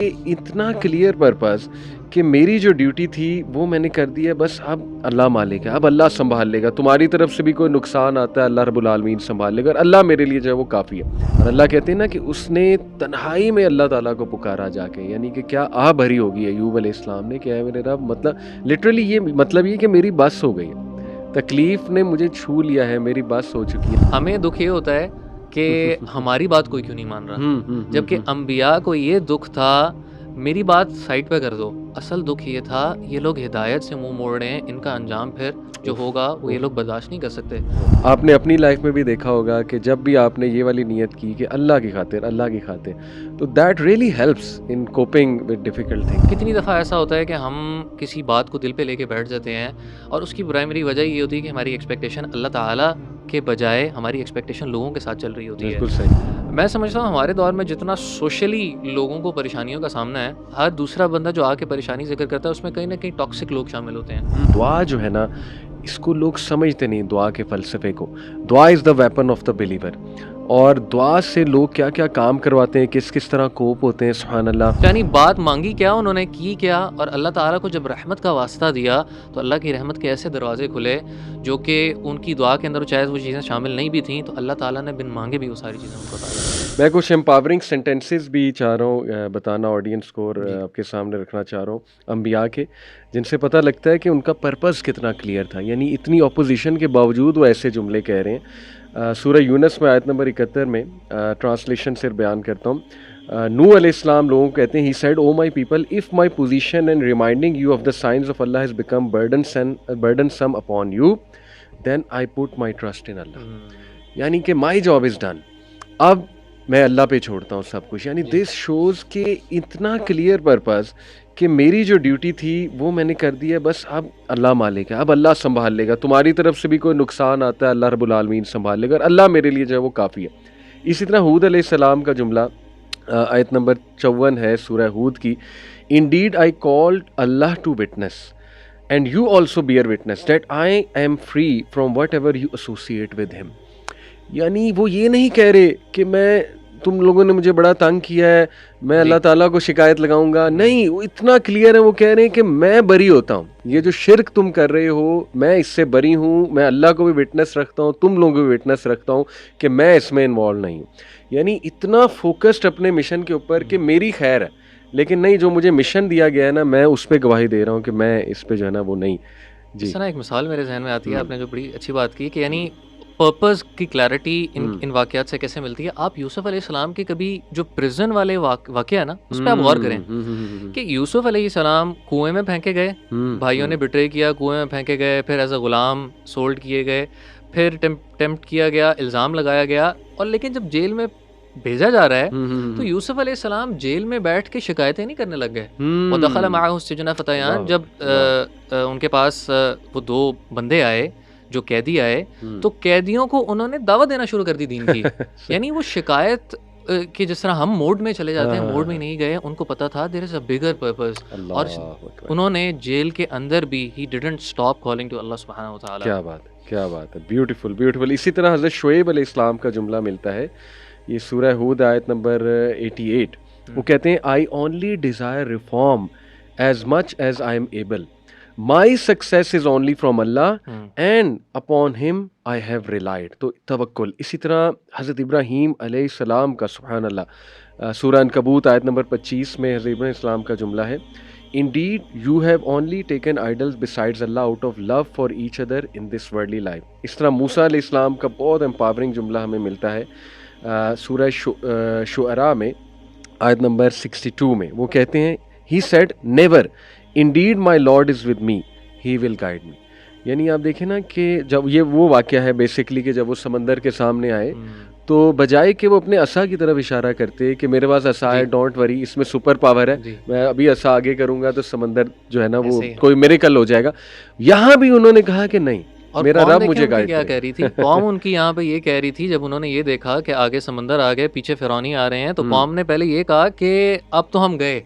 اتنا clear purpose کہ میری جو ڈیوٹی تھی وہ میں نے کر دی ہے، بس اب اللہ مالک ہے، اب اللہ سنبھال لے گا، تمہاری طرف سے بھی کوئی نقصان آتا ہے اللہ رب العالمین سنبھال لے گا، اور اللہ میرے لیے جو ہے وہ کافی ہے۔ اور اللہ کہتے ہیں نا کہ اس نے تنہائی میں اللہ تعالیٰ کو پکارا جا کے، یعنی کہ کیا آہ بھری ہوگی ایوب علیہ السلام نے کہ اے میرے رب، مطلب لٹرلی یہ مطلب یہ کہ میری بس ہو گئی ہے، تکلیف نے مجھے چھو لیا ہے، میری بس ہو چکی ہے۔ ہمیں دکھ یہ ہوتا ہے کہ ہماری بات کوئی کیوں نہیں مان رہا، جبکہ انبیاء کو یہ دکھ تھا میری بات سائٹ پہ کر دو۔ اصل دکھ یہ تھا یہ لوگ ہدایت سے منہ موڑ رہے ہیں، ان کا انجام پھر جو ہوگا وہ یہ لوگ برداشت نہیں کر سکتے۔ آپ نے اپنی لائف میں بھی دیکھا ہوگا کہ جب بھی آپ نے یہ والی نیت کی کہ اللہ کی خاطر، اللہ کی خاطر، تو that really helps in coping with difficult thing. کتنی دفعہ ایسا ہوتا ہے کہ ہم کسی بات کو دل پہ لے کے بیٹھ جاتے ہیں، اور اس کی پرائمری وجہ یہ ہوتی ہے کہ ہماری ایکسپیکٹیشن اللہ تعالیٰ کے بجائے ہماری ایکسپیکٹیشن لوگوں کے ساتھ چل رہی ہوتی ہے۔ بالکل صحیح۔ میں سمجھتا ہوں ہمارے دور میں جتنا سوشلی لوگوں کو پریشانیوں کا سامنا ہے، ہر دوسرا بندہ جو آ کے پریشانی ذکر کرتا ہے اس میں کہیں نہ کہیں ٹاکسک لوگ شامل ہوتے ہیں۔ دعا جو ہے نا، اس کو لوگ سمجھتے نہیں، دعا کے فلسفے کو۔ دعا از دا ویپن آف دا بلیور، اور دعا سے لوگ کیا کیا کام کرواتے ہیں، کس طرح کوپ ہوتے ہیں، سبحان اللہ۔ یعنی بات مانگی کیا، انہوں نے کی کیا، اور اللہ تعالیٰ کو جب رحمت کا واسطہ دیا تو اللہ کی رحمت کے ایسے دروازے کھلے جو کہ ان کی دعا کے اندر چاہے وہ چیزیں شامل نہیں بھی تھیں تو اللہ تعالیٰ نے بن مانگے بھی وہ ساری چیزیں ان کو عطا کی۔ میں کچھ امپاورنگ سینٹینسز بھی چاہ رہا ہوں بتانا آڈینس کو، اور آپ کے سامنے رکھنا چاہ رہا ہوں انبیاء کے، جن سے پتہ لگتا ہے کہ ان کا پرپز کتنا کلیئر تھا، یعنی اتنی اپوزیشن کے باوجود وہ ایسے جملے کہہ رہے ہیں۔ سورہ یونس میں آیت نمبر 71 میں ٹرانسلیشن سے بیان کرتا ہوں۔ نوح علیہ السلام لوگوں کو کہتے ہیں، he said O my people if my position and reminding you of the signs of Allah has become burdensome upon you then I put my trust in Allah, یعنی کہ مائی جاب از ڈن، اب میں اللہ پہ چھوڑتا ہوں سب کچھ۔ یعنی this shows کہ اتنا کلیئر پرپز کہ میری جو ڈیوٹی تھی وہ میں نے کر دی ہے، بس اب اللہ مالک ہے، اب اللہ سنبھال لے گا، تمہاری طرف سے بھی کوئی نقصان آتا ہے اللہ رب العالمین سنبھال لے گا، اور اللہ میرے لیے جو ہے وہ کافی ہے۔ اسی طرح ہود علیہ السلام کا جملہ آیت نمبر 54 ہے سورہ ہود کی، indeed I called Allah to witness and you also bear witness that I am free from whatever you associate with him. یعنی وہ یہ نہیں کہہ رہے کہ میں، تم لوگوں نے مجھے بڑا تنگ کیا ہے، میں اللہ تعالیٰ کو شکایت لگاؤں گا، نہیں، وہ اتنا کلیئر ہے، وہ کہہ رہے ہیں کہ میں بری ہوتا ہوں، یہ جو شرک تم کر رہے ہو میں اس سے بری ہوں، میں اللہ کو بھی وٹنس رکھتا ہوں، تم لوگوں کو بھی وٹنس رکھتا ہوں کہ میں اس میں انوالو نہیں ہوں۔ یعنی اتنا فوکسڈ اپنے مشن کے اوپر کہ میری خیر ہے، لیکن نہیں، جو مجھے مشن دیا گیا ہے نا، میں اس پہ گواہی دے رہا ہوں کہ میں اس پہ جو ہے نا وہ نہیں۔ جس طرح ایک مثال میرے ذہن میں آتی ہے، آپ نے جو بڑی اچھی بات کی کہ یعنی پرپز کی کلیئرٹی ان واقعات سے کیسے ملتی ہے۔ آپ یوسف علیہ السلام کے کبھی جو پرزن والے واقعہ نا اس پہ آپ غور کریں کہ یوسف علیہ السلام کنویں میں پھینکے گئے، بھائیوں نے بٹرے کیا، کنویں میں پھینکے گئے، پھر ایز اے غلام سولڈ کیے گئے، پھر ٹیمپٹ کیا گیا، الزام لگایا گیا، اور لیکن جب جیل میں بھیجا جا رہا ہے تو یوسف علیہ السلام جیل میں بیٹھ کے شکایتیں نہیں کرنے لگ گئے۔ وَدَخَلَ مَعَهُ السِّجْنَ فَتَيَانِ، جب ان کے پاس وہ دو بندے آئے جو قیدی آئے تو قیدیوں کو انہوں نے دعوت دینا شروع کر دی دین کی۔ یعنی وہ شکایت کہ جس طرح ہم موڈ میں چلے جاتے ہیں، موڈ میں نہیں گئے، ان کو پتا تھا دیر از اے بگر پرپز، اور انہوں نے جیل کے اندر بھی he didn't stop calling to Allah سبحانہ وتعالی۔ کیا بات ہے، کیا بات ہے، بیوٹیفل بیوٹیفل۔ اسی طرح حضرت شعیب علیہ السلام کا جملہ ملتا ہے، یہ سورہ ہود آیت نمبر 88، وہ کہتے ہیں I only Dzire reform as much as I am able, my success is only from Allah and upon him I have relied. تو توکل۔ اسی طرح حضرت ابراہیم علیہ السلام کا، سبحان اللہ، سورہ عنکبوت آیت نمبر 25 میں حضرت ابراہیم السلام کا جملہ ہے، Indeed, you have only taken idols besides Allah out of love for each other in this worldly life۔ اس طرح موسیٰ علیہ السلام کا بہت امپاورنگ جملہ ہمیں ملتا ہے سورہ شعراء میں آیت نمبر 62 میں، وہ کہتے ہیں He said never, indeed my Lord is with me, He will guide me۔ یعنی آپ دیکھیں نا کہ جب یہ وہ واقعہ ہے بیسکلی کہ جب وہ سمندر کے سامنے آئے تو بجائے کہ وہ اپنے عصا کی طرف اشارہ کرتے کہ میرے پاس عصا ہے، ڈونٹ وری، اس میں سپر پاور ہے، میں ابھی عصا آگے کروں گا تو سمندر جو ہے نا وہ کوئی میریکل ہو جائے گا، یہاں بھی انہوں نے کہا کہ نہیں، اور میرا قوم رب دیکھیں مجھے ان کی گائیڈ کیا کرے. کہہ رہی تھی، قوم ان کی یہاں پہ یہ کہہ رہی تھی جب انہوں نے یہ دیکھا کہ آگے سمندر آ گئے، پیچھے فرعونی آ رہے ہیں، تو قوم نے پہلے یہ کہا کہ اب تو ہم گئے.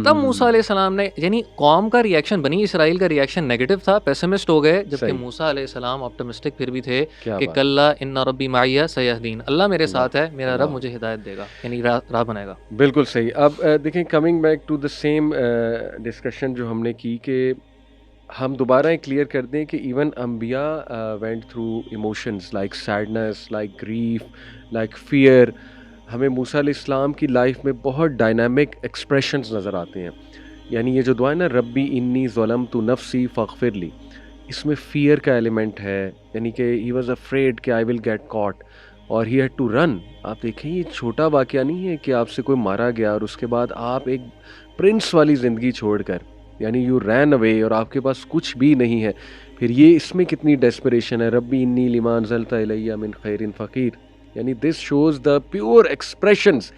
تب موسیٰ علیہ السلام نے، یعنی قوم کا ریئیکشن، بنی اسرائیل کا ریئیکشن نیگیٹو تھا، پیسمسٹ ہو گئے، جبکہ صحیح. موسیٰ علیہ السلام آپٹمسٹک پھر بھی تھے کیا کہ بات. کلا ان ربی معیہ سیہدین، اللہ میرے اللہ ساتھ ہے، میرا رب اللہ. مجھے ہدایت دے گا، یعنی راہ بنائے گا. بالکل صحیح. اب دیکھیں coming back to the same discussion جو ہم نے کی، کہ ہم دوبارہ ایک کلیئر کر دیں کہ ایون انبیاء went through emotions like sadness, like grief, like fear. ہمیں موسیٰ علیہ السلام کی لائف میں بہت ڈائنامک ایکسپریشنز نظر آتے ہیں. یعنی یہ جو دعا ہے نا، ربی انی ظلمت نفسی فاغفر لی، اس میں فیئر کا ایلیمنٹ ہے، یعنی کہ ہی واز افریڈ کہ آئی ول گیٹ کاٹ اور ہی ہیڈ ٹو رن. آپ دیکھیں یہ چھوٹا واقعہ نہیں ہے کہ آپ سے کوئی مارا گیا اور اس کے بعد آپ ایک پرنس والی زندگی چھوڑ کر، یعنی یو رین اوے اور آپ کے پاس کچھ بھی نہیں ہے. پھر یہ اس میں کتنی ڈیسپریشن ہے، ربی انی لما انزلت الیہ من خیر فقیر. یعنی this shows the pure expressions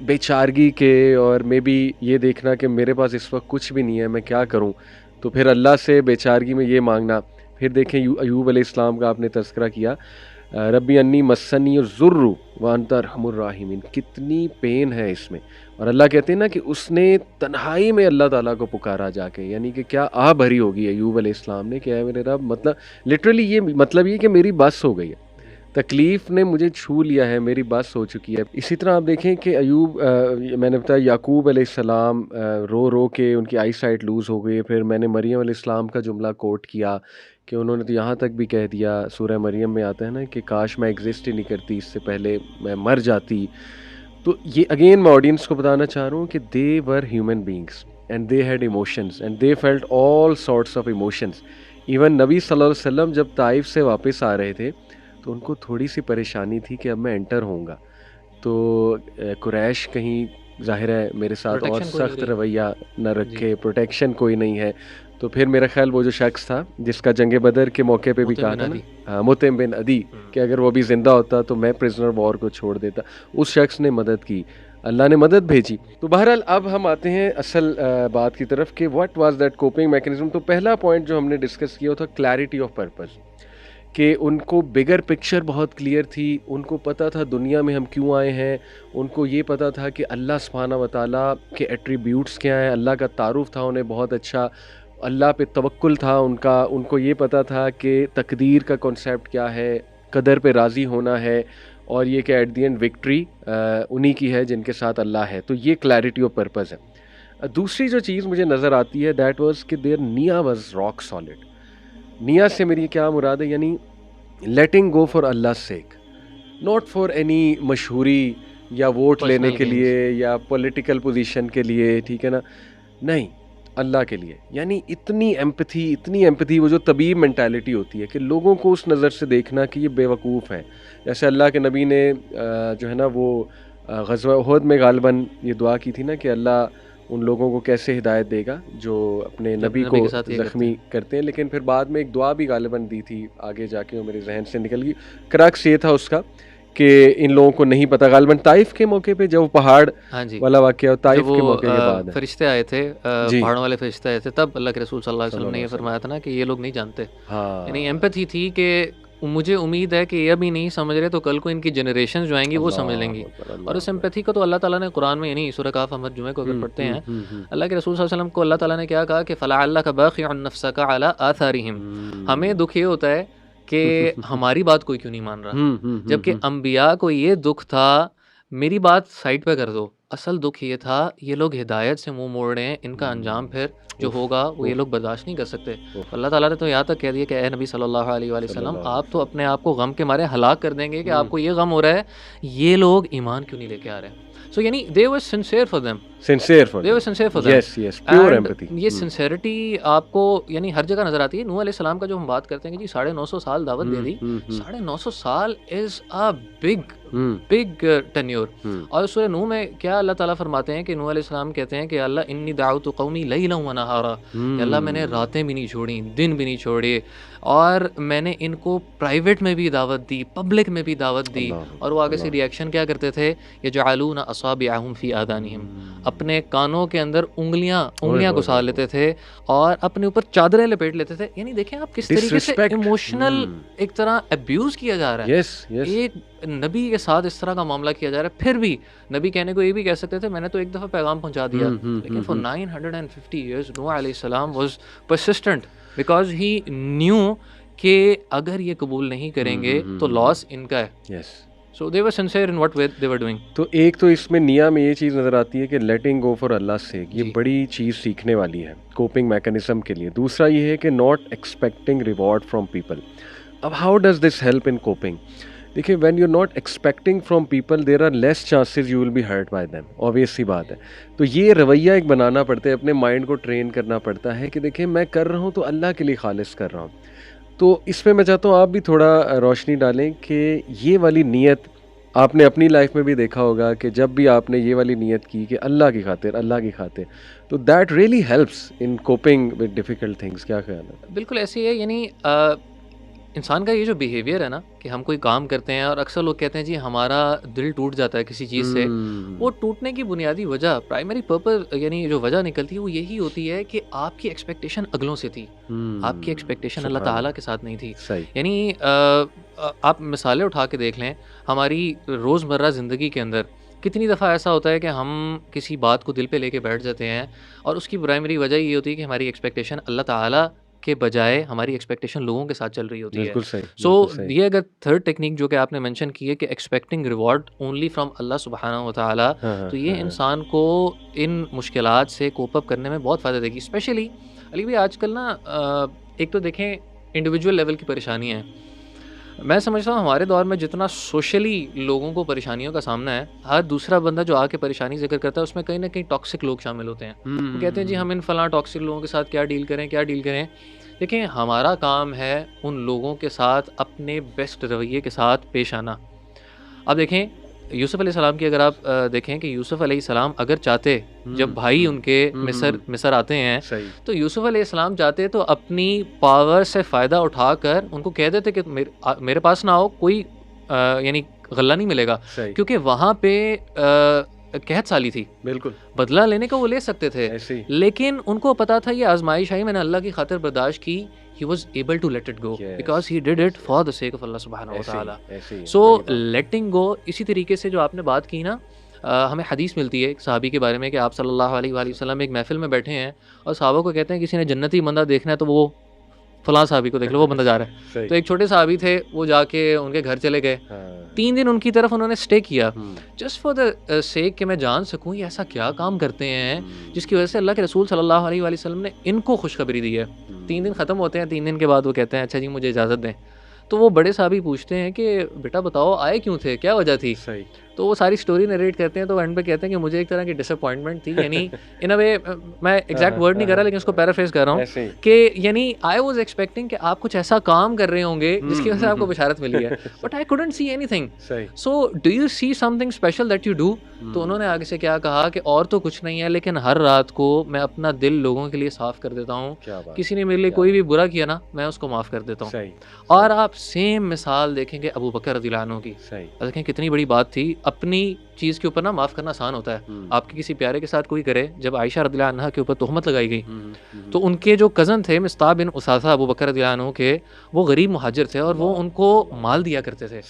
بیچارگی کے، اور مے بی یہ دیکھنا کہ میرے پاس اس وقت کچھ بھی نہیں ہے، میں کیا کروں. تو پھر اللہ سے بیچارگی میں یہ مانگنا. پھر دیکھیں ایوب علیہ السلام کا آپ نے تذکرہ کیا، ربی انی مسنی الضر وانت ارحم الراحمین. کتنی پین ہے اس میں. اور اللہ کہتے ہیں نا کہ اس نے تنہائی میں اللہ تعالیٰ کو پکارا جا کے، یعنی کہ کیا آہ بھری ہوگی ایوب علیہ السلام نے کہ اے میرے رب، مطلب لٹرلی یہ مطلب یہ کہ میری بس ہو گئی ہے، تکلیف نے مجھے چھو لیا ہے، میری بس ہو چکی ہے. اسی طرح آپ دیکھیں کہ ایوب میں نے بتایا یعقوب علیہ السلام رو رو کے ان کی آئی سائٹ لوز ہو گئی. پھر میں نے مریم علیہ السلام کا جملہ کوٹ کیا کہ انہوں نے تو یہاں تک بھی کہہ دیا، سورہ مریم میں آتا ہے نا کہ کاش میں ایگزسٹ ہی نہیں کرتی، اس سے پہلے میں مر جاتی. تو یہ اگین میں آڈینس کو بتانا چاہ رہا ہوں کہ they were human beings and they had emotions and they felt all sorts of emotions. Even نبی صلی اللہ علیہ وسلم جب طائف سے واپس آ رہے تھے تو ان کو تھوڑی سی پریشانی تھی کہ اب میں انٹر ہوں گا، تو قریش کہیں ظاہر ہے میرے ساتھ اور سخت رویہ نہ رکھے، پروٹیکشن کوئی نہیں ہے. تو پھر میرا خیال وہ جو شخص تھا جس کا جنگ بدر کے موقع پہ بھی کہا تھا نا، مطعم بن عدی، کہ اگر وہ بھی زندہ ہوتا تو میں پرزنر وار کو چھوڑ دیتا، اس شخص نے مدد کی، اللہ نے مدد بھیجی. تو بہرحال اب ہم آتے ہیں اصل بات کی طرف کہ what was that coping mechanism. تو پہلا پوائنٹ جو ہم نے ڈسکس کیا تھا کلیئرٹی آف پرپز، کہ ان کو بگر پکچر بہت کلیئر تھی، ان کو پتہ تھا دنیا میں ہم کیوں آئے ہیں، ان کو یہ پتہ تھا کہ اللہ سبحانہ و تعالیٰ کے ایٹریبیوٹس کیا ہیں، اللہ کا تعارف تھا انہیں بہت اچھا، اللہ پہ توکل تھا ان کو یہ پتہ تھا کہ تقدیر کا کنسیپٹ کیا ہے، قدر پہ راضی ہونا ہے، اور یہ کہ ایٹ دی اینڈ وکٹری انہی کی ہے جن کے ساتھ اللہ ہے. تو یہ کلیئرٹی آف پرپز ہے. دوسری جو چیز مجھے نظر آتی ہے دیٹ واز کہ دیئر نیا واز راک سالڈ. نیا سے میری کیا مراد ہے، یعنی letting go for Allah sake, not for any مشہوری یا ووٹ لینے کے لیے یا پولیٹیکل پوزیشن کے لیے، ٹھیک ہے نا، نہیں، اللہ کے لیے. یعنی اتنی ایمپتھی، وہ جو طبیب مینٹیلٹی ہوتی ہے کہ لوگوں کو اس نظر سے دیکھنا کہ یہ بے وقوف ہیں. جیسے اللہ کے نبی نے جو ہے نا وہ غزوہ احد میں غالباً یہ دعا کی تھی نا کہ اللہ ان لوگوں کو کیسے ہدایت دے گا جو اپنے نبی کو زخمی کرتے ہیں. لیکن پھر بعد میں ایک دعا بھی غالباً دی تھی آگے جا کے، وہ میرے ذہن سے نکل گئی. کرکس یہ تھا اس کا کہ ان لوگوں کو نہیں پتہ، غالباً طائف کے موقع پہ جب وہ پہاڑ والا واقعہ، طائف کے موقع کے بعد فرشتے آئے تھے، پہاڑوں والے فرشتے آئے تھے، تب اللہ کے رسول صلی اللہ علیہ وسلم نے یہ فرمایا تھا نا کہ یہ لوگ نہیں جانتے. یعنی ایمپتھی تھی کہ مجھے امید ہے کہ یہ ابھی نہیں سمجھ رہے تو کل کو ان کی جنریشن جو آئیں گی وہ سمجھ لیں گی. اور اس ایمپتھی کو تو اللہ تعالیٰ نے قرآن میں، یعنی سورہ کاف احمد جمعہ کو اگر پڑھتے ہیں، اللہ کے رسول صلی اللہ علیہ وسلم کو اللہ تعالیٰ نے کیا کہا کہ فَلَعَلَّكَ بَاخِعٌ نَفْسَكَ عَلَىٰ آثَارِهِمْ. ہمیں دکھ یہ ہوتا ہے کہ ہماری بات کوئی کیوں نہیں مان رہا، جبکہ انبیاء کو یہ دکھ تھا میری بات سائڈ پہ کر دو. اصل دکھ یہ تھا یہ لوگ ہدایت سے منہ موڑ رہے ہیں، ان کا انجام پھر جو ہوگا وہ یہ لوگ برداشت نہیں کر سکتے. اللہ تعالیٰ نے تو یہاں تک کہہ دیا کہ اے نبی صلی اللہ علیہ وآلہ وسلم، آپ تو اپنے آپ کو غم کے مارے ہلاک کر دیں گے کہ آپ کو یہ غم ہو رہا ہے، یہ لوگ ایمان کیوں نہیں لے کے آ رہے ہیں. سو یعنی they were sincere for them. یہ سنسیئرٹی آپ کو یعنی ہر جگہ نظر آتی ہے. نوح علیہ السلام کا جو ہم بات کرتے ہیں کہ جی 950 سال دعوت دے دی، 950 سال از اے بگ ٹینیور. اور سورہ نوح میں کیا اللہ تعالیٰ فرماتے ہیں کہ نوح علیہ السلام کہتے ہیں کہ اللہ انی دعوت قومی لیلا و نہارا، کہ اللہ میں نے راتیں بھی نہیں چھوڑی، دن بھی نہیں چھوڑے، اور میں نے ان کو پرائیویٹ میں بھی دعوت دی، پبلک میں بھی دعوت دی. اور وہ آگے سے ریئیکشن کیا کرتے تھے، یجعلون اصابعہم فی آذانہم، اپنے کانوں کے اندر انگلیاں گھسا لیتے تھے اور اپنے اوپر چادریں لپیٹ لیتے تھے. یعنی دیکھیں آپ کس طریقے سے ایموشنل ایک طرح ابیوز کیا جا رہا ہے. ایک نبی کے ساتھ اس طرح کا معاملہ کیا جا رہا ہے. پھر بھی نبی کہنے کو یہ بھی کہہ سکتے تھے میں نے تو ایک دفعہ پیغام پہنچا دیا, لیکن فار 950 years نوح علیہ السلام was persistent because he new کہ اگر یہ قبول نہیں کریں گے تو لاس ان کا ہے. So they were sincere in what they were doing. تو ایک تو اس میں نیا میں یہ چیز نظر آتی ہے کہ لیٹنگ گو فار اللہ سے, یہ بڑی چیز سیکھنے والی ہے کوپنگ میکینزم کے لیے. دوسرا یہ ہے کہ not expecting reward from people. اب how does this help in coping? دیکھیے when you not expecting from people there are less chances you will be hurt by them, obvious سی بات ہے. تو یہ رویہ ایک بنانا پڑتا ہے, اپنے مائنڈ کو ٹرین کرنا پڑتا ہے کہ دیکھیں میں کر رہا ہوں تو اللہ کے لیے خالص کر رہا ہوں. تو اس میں چاہتا ہوں آپ بھی تھوڑا روشنی ڈالیں کہ یہ والی نیت آپ نے اپنی لائف میں بھی دیکھا ہوگا کہ جب بھی آپ نے یہ والی نیت کی کہ اللہ کی خاطر تو that really helps in coping with difficult things. کیا خیال ہے؟ بالکل ایسی ہے. یعنی انسان کا یہ جو بیہیویئر ہے نا کہ ہم کوئی کام کرتے ہیں اور اکثر لوگ کہتے ہیں جی ہمارا دل ٹوٹ جاتا ہے کسی چیز سے, وہ ٹوٹنے کی بنیادی وجہ پرائمری پرپز یعنی جو وجہ نکلتی ہے وہ یہی ہوتی ہے کہ آپ کی ایکسپیکٹیشن اگلوں سے تھی, آپ کی ایکسپیکٹیشن اللہ تعالیٰ کے ساتھ نہیں تھی. یعنی آپ مثالیں اٹھا کے دیکھ لیں ہماری روزمرہ زندگی کے اندر کتنی دفعہ ایسا ہوتا ہے کہ ہم کسی بات کو دل پہ لے کے بیٹھ جاتے ہیں اور اس کی پرائمری وجہ یہ ہوتی ہے کہ ہماری ایکسپیکٹیشن اللہ تعالیٰ کے بجائے ہماری ایکسپیکٹیشن لوگوں کے ساتھ چل رہی ہوتی ہے. سو یہ اگر تھرڈ ٹیکنیک جو کہ آپ نے مینشن کی ہے کہ ایکسپیکٹنگ ریوارڈ اونلی فرام اللہ سبحانہ و تعالیٰ, تو یہ انسان کو ان مشکلات سے کوپ اپ کرنے میں بہت فائدہ دے گی. اسپیشلی علی بھائی آج کل نا ایک تو دیکھیں انڈیویجول لیول کی پریشانیاں ہیں. میں سمجھتا ہوں ہمارے دور میں جتنا سوشلی لوگوں کو پریشانیوں کا سامنا ہے, ہر دوسرا بندہ جو آ کے پریشانی ذکر کرتا ہے اس میں کہیں نہ کہیں ٹاکسک لوگ شامل ہوتے ہیں. وہ کہتے ہیں جی ہم ان فلاں ٹاکسک لوگوں کے ساتھ کیا ڈیل کریں. دیکھیں ہمارا کام ہے ان لوگوں کے ساتھ اپنے بیسٹ رویے کے ساتھ پیش آنا. اب دیکھیں یوسف علیہ السلام کی اگر آپ دیکھیں کہ یوسف علیہ السلام اگر چاہتے, جب بھائی ان کے مصر آتے ہیں تو یوسف علیہ السلام چاہتے تو اپنی پاور سے فائدہ اٹھا کر ان کو کہہ دیتے کہ میرے پاس نہ آؤ, کوئی یعنی غلہ نہیں ملے گا, کیونکہ وہاں پہ قحط سالی تھی, بالکل بدلہ لینے کا وہ لے سکتے تھے, لیکن ان کو پتا تھا یہ آزمائش آئی, میں نے اللہ کی خاطر برداشت کی. He was able to let it go because he did it for the sake of Allah subhanahu wa ta'ala. So letting go, اسی طریقے سے جو آپ نے بات کی نا, ہمیں حدیث ملتی ہے ایک صحابی کے بارے میں کہ آپ صلی اللہ علیہ وآلہ وسلم ایک محفل میں بیٹھے ہیں اور صحابہ کو کہتے ہیں کسی نے جنتی بندہ دیکھنا ہے تو وہ فلاں صحابی کو دیکھ لو, وہ بندہ جا رہا ہے. تو ایک چھوٹے صحابی تھے, وہ جا کے ان کے گھر چلے گئے, 3 دن ان کی طرف انہوں نے اسٹے کیا جسٹ فار دا سیک کہ میں جان سکوں یہ ایسا کیا کام کرتے ہیں جس کی وجہ سے اللہ کے رسول صلی اللہ علیہ وآلہ وسلم نے ان کو خوشخبری دی ہے. 3 دن ختم ہوتے ہیں, 3 دن کے بعد وہ کہتے ہیں اچھا جی مجھے اجازت دیں. تو وہ بڑے صحابی پوچھتے ہیں کہ بیٹا بتاؤ آئے کیوں تھے, کیا وجہ تھی؟ تو وہ ساری سٹوری نریٹ کرتے ہیں, تو اینڈ پہ کہتے ہیں کہ مجھے ایک طرح کی ڈس اپوائنٹمنٹ تھی. یعنی ان اے وے میں ایگزیکٹ ورڈ نہیں کر رہا لیکن اس کو پیرافریز کر رہا ہوں کہ یعنی آئی واز ایکسپیکٹنگ کہ آپ کچھ ایسا کام کر رہے ہوں گے جس کی وجہ سے آپ کو بشارت ملی ہے, but I couldn't see anything. So do you see something special that you do? تو انہوں نے آگے سے کیا کہا کہ اور تو کچھ نہیں ہے, لیکن ہر رات کو میں اپنا دل لوگوں کے لیے صاف کر دیتا ہوں. کسی نے میرے لیے کوئی بھی برا کیا نا, میں اس کو معاف کر دیتا ہوں. اور آپ سیم مثال دیکھیں گے ابو بکر رضی اللہ عنہ کی, دیکھیں کتنی بڑی بات تھی. اپنی چیز کے اوپر نا معاف کرنا آسان ہوتا ہے, آپ کے کسی پیارے کے ساتھ کوئی کرے. جب عائشہ رضی اللہ عنہا کے اوپر تہمت لگائی گئی تو ان کے جو کزن تھے مصطح بن اساسہ ابو بکر رضی اللہ عنہ کے, وہ غریب مہاجر تھے اور وہ ان کو مال دیا کرتے تھے,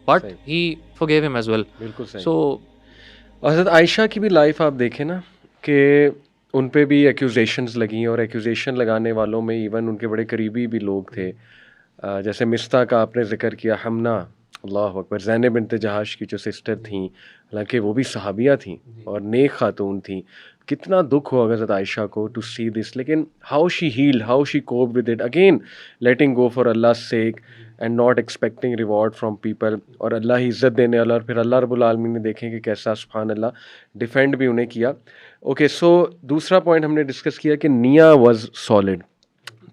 but he forgave him as well. بالکل صحیح. سو حضرت عائشہ کی بھی لائف آپ دیکھیں نا کہ ان پہ بھی ایکوزیشنز لگیں, اور ایکوزیشن لگانے والوں میں ایون ان کے بڑے قریبی بھی لوگ تھے. جیسے مصطح کا آپ نے ذکر کیا, حمنا, اللہ اکبر, زینب بنت جہاش کی جو سسٹر تھیں, حالانکہ وہ بھی صحابیہ تھیں اور نیک خاتون تھیں. کتنا دکھ ہوا حضرت عائشہ کو ٹو سی دس, لیکن how she held, how she cope with it, again letting go for Allah sake and not expecting reward from people, اور اللہ ہی عزت دینے والا. اور پھر اللہ رب العالمین نے دیکھیں کہ کیسا سبحان اللہ ڈیفینڈ بھی انہیں کیا. اوکے, سو دوسرا پوائنٹ ہم نے ڈسکس کیا کہ نیا واز سالڈ.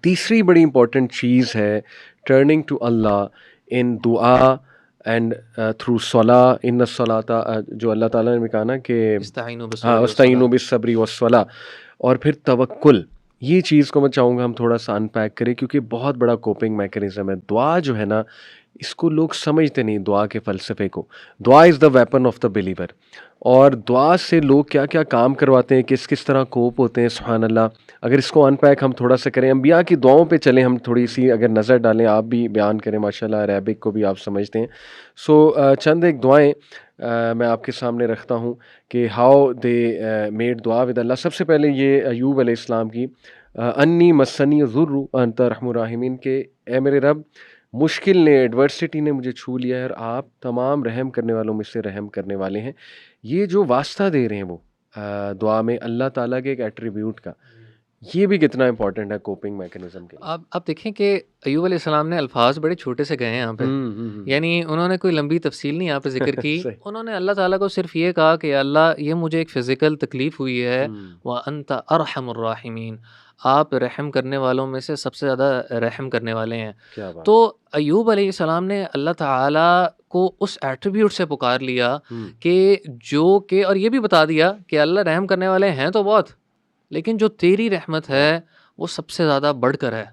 تیسری بڑی امپورٹنٹ چیز ہے ٹرننگ ٹو اللہ ان دعا اینڈ تھرو صلاح. ان الصلاۃ, جو اللہ تعالیٰ نے کہا نا کہ استعینوا بالصبر والصلاۃ, اور پھر توکل. یہ چیز کو میں چاہوں گا ہم تھوڑا سا ان پیک کریں کیونکہ بہت بڑا کوپنگ میکینزم ہے. دعا جو ہے نا اس کو لوگ سمجھتے نہیں دعا کے فلسفے کو. دعا از دا ویپن آف دا بلیور. اور دعا سے لوگ کیا کیا کام کرواتے ہیں, کس طرح کوپ ہوتے ہیں, سبحان اللہ. اگر اس کو ان پیک ہم تھوڑا سا کریں, انبیاء کی دعاؤں پہ چلیں, ہم تھوڑی سی اگر نظر ڈالیں, آپ بھی بیان کریں, ماشاءاللہ عربک کو بھی آپ سمجھتے ہیں. سو چند ایک دعائیں میں آپ کے سامنے رکھتا ہوں کہ ہاؤ دے میڈ دعا ود اللہ. سب سے پہلے یہ ایوب علیہ السلام کی انی مسنی ضر انت ارحم الراحمین, کہ اے میرے رب مشکل نے, ایڈورسٹی نے مجھے چھو لیا ہے اور آپ تمام رحم کرنے والوں میں سے رحم کرنے والے ہیں. یہ جو واسطہ دے رہے ہیں وہ دعا میں اللہ تعالیٰ کے ایک ایٹریبیوٹ کا, یہ بھی کتنا امپورٹنٹ ہے کوپنگ میکنزم کے لیے. آپ دیکھیں کہ ایوب علیہ السلام نے الفاظ بڑے چھوٹے سے گئے ہیں یہاں پہ, یعنی انہوں نے کوئی لمبی تفصیل نہیں یہاں پہ ذکر کی. انہوں نے اللہ تعالیٰ کو صرف یہ کہا کہ اللہ یہ مجھے ایک فزیکل تکلیف ہوئی ہے, وَأَنْتَ أَرْحَمُ الرَّاحِمِينَ, آپ رحم کرنے والوں میں سے سب سے زیادہ رحم کرنے والے ہیں. تو ایوب علیہ السلام نے اللہ تعالیٰ کو اس ایٹریبیوٹ سے پکار لیا کہ جو کہ, اور یہ بھی بتا دیا کہ اللہ رحم کرنے والے ہیں تو بہت, لیکن جو تیری رحمت ہے وہ سب سے زیادہ بڑھ کر ہے.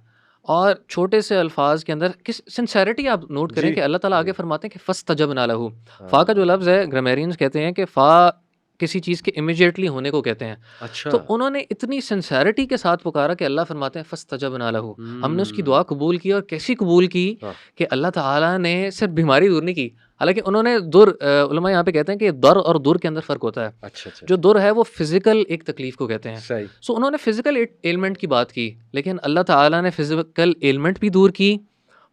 اور چھوٹے سے الفاظ کے اندر کس سنسیریٹی آپ نوٹ کریں کہ اللہ تعالیٰ آگے فرماتے ہیں کہ فَاسْتَجَبْنَا لَهُ. فا کا جو لفظ ہے, گرامرینز کہتے ہیں کہ فا کسی چیز کے امیجیٹلی ہونے کو کہتے ہیں. تو انہوں نے اتنی سنسیریٹی کے ساتھ پکارا کہ اللہ فرماتے ہیں فَاسْتَجَبْنَا لَهُ, ہم نے اس کی دعا قبول کی. اور کیسی قبول کی کہ اللہ تعالیٰ نے صرف بیماری دور نہیں کی, حالانکہ انہوں نے در, علماء یہاں پہ کہتے ہیں کہ در اور دور کے اندر فرق ہوتا ہے. جو در ہے وہ فزیکل ایک تکلیف کو کہتے ہیں. سو انہوں نے فزیکل ایلمنٹ کی بات کی, لیکن اللہ تعالیٰ نے فزیکل ایلمنٹ بھی دور کی,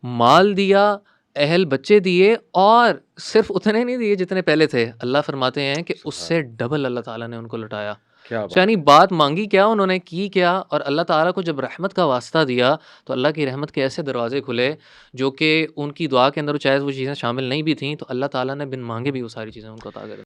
مال دیا, اہل بچے دیے, اور صرف اتنے نہیں دیے جتنے پہلے تھے. اللہ فرماتے ہیں کہ اس سے ڈبل اللہ تعالیٰ نے ان کو لٹایا. یعنی بات مانگی کیا, انہوں نے کی کیا, اور اللہ تعالیٰ کو جب رحمت کا واسطہ دیا تو اللہ کی رحمت کے ایسے دروازے کھلے جو کہ ان کی دعا کے اندر چاہے وہ چیزیں شامل نہیں بھی تھیں, تو اللہ تعالیٰ نے بن مانگے بھی وہ ساری چیزیں ان کو عطا کر دی.